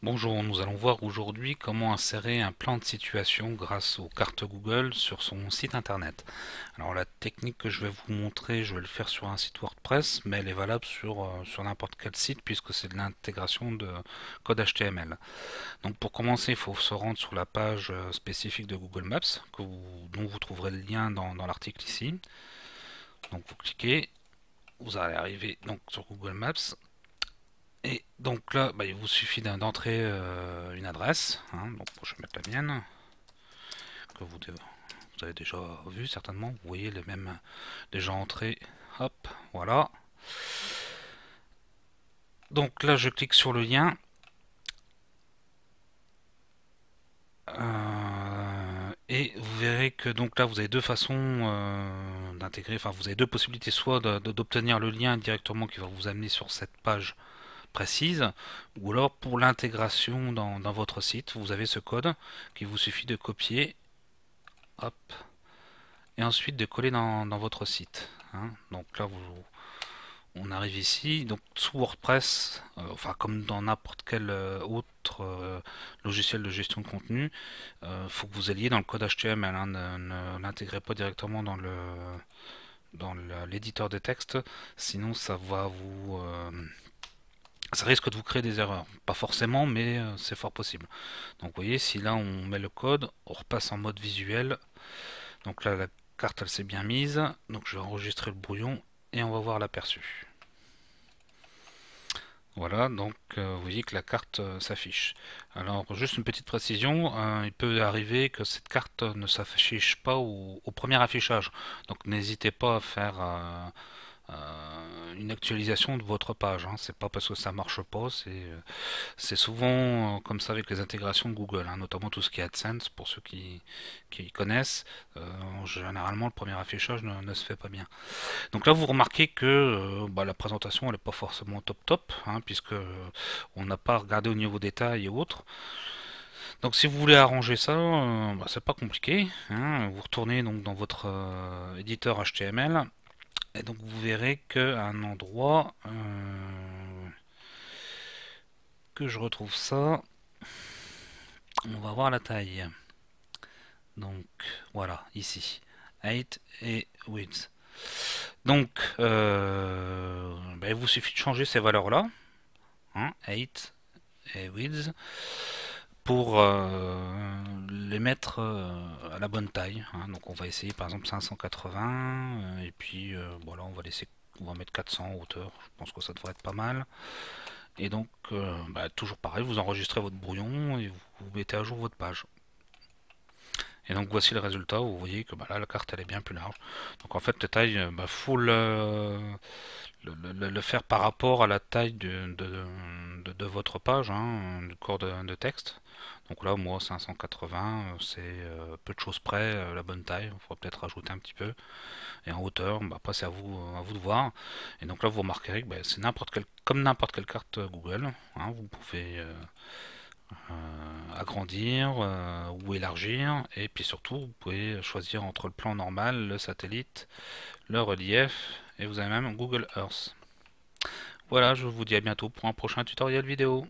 Bonjour, nous allons voir aujourd'hui comment insérer un plan de situation grâce aux cartes Google sur son site internet. Alors la technique que je vais vous montrer, je vais le faire sur un site WordPress, mais elle est valable sur n'importe quel site puisque c'est de l'intégration de code HTML. Donc pour commencer, il faut se rendre sur la page spécifique de Google Maps, dont vous trouverez le lien dans l'article ici. Donc vous cliquez, vous allez arriver donc sur Google Maps. Et donc là, il vous suffit d'entrer une adresse, hein. Donc je vais mettre la mienne, que vous avez déjà vu certainement. Vous voyez les mêmes déjà entrées. Hop, voilà. Donc là, je clique sur le lien. Et vous verrez que donc là, vous avez deux façons d'intégrer. Enfin, vous avez deux possibilités, soit d'obtenir le lien directement qui va vous amener sur cette page précise, ou alors pour l'intégration dans votre site, vous avez ce code qu'il vous suffit de copier, hop, et ensuite de coller dans votre site, hein. Donc là, on arrive ici, donc sous WordPress, enfin comme dans n'importe quel autre logiciel de gestion de contenu, faut que vous alliez dans le code HTML, hein. Ne l'intégrez pas directement dans l'éditeur de texte, sinon ça risque de vous créer des erreurs. Pas forcément, mais c'est fort possible. Donc vous voyez, si là on met le code, on repasse en mode visuel. Donc là la carte elle s'est bien mise. Donc je vais enregistrer le brouillon et on va voir l'aperçu. Voilà, donc vous voyez que la carte s'affiche. Alors juste une petite précision, il peut arriver que cette carte ne s'affiche pas au premier affichage. Donc n'hésitez pas à faire une actualisation de votre page, hein. C'est pas parce que ça marche pas, c'est souvent comme ça avec les intégrations de Google, hein, notamment tout ce qui est AdSense, pour ceux qui connaissent. Généralement, le premier affichage ne se fait pas bien. Donc là, vous remarquez que la présentation, elle n'est pas forcément top top, hein, puisque on n'a pas regardé au niveau détail et autres. Donc si vous voulez arranger ça, c'est pas compliqué, hein. Vous retournez donc dans votre éditeur HTML et donc vous verrez qu'à un endroit que je retrouve ça, on va voir la taille. Donc voilà, ici. Height et width. Donc il vous suffit de changer ces valeurs-là, hein, height et width, pour les mettre à la bonne taille, hein. Donc on va essayer par exemple 580 et puis voilà, on va mettre 400 en hauteur. Je pense que ça devrait être pas mal. Et donc toujours pareil, vous enregistrez votre brouillon et vous mettez à jour votre page. Et donc voici le résultat. Vous voyez que là la carte elle est bien plus large. Donc en fait la taille, faut le faire par rapport à la taille de votre page, hein, du corps de texte. Donc là, moi, 580, c'est peu de choses près, la bonne taille. Il faudra peut-être rajouter un petit peu. Et en hauteur, après, c'est à vous de voir. Et donc là, vous remarquerez que c'est comme n'importe quelle carte Google, hein. Vous pouvez agrandir ou élargir. Et puis surtout, vous pouvez choisir entre le plan normal, le satellite, le relief. Et vous avez même Google Earth. Voilà, je vous dis à bientôt pour un prochain tutoriel vidéo.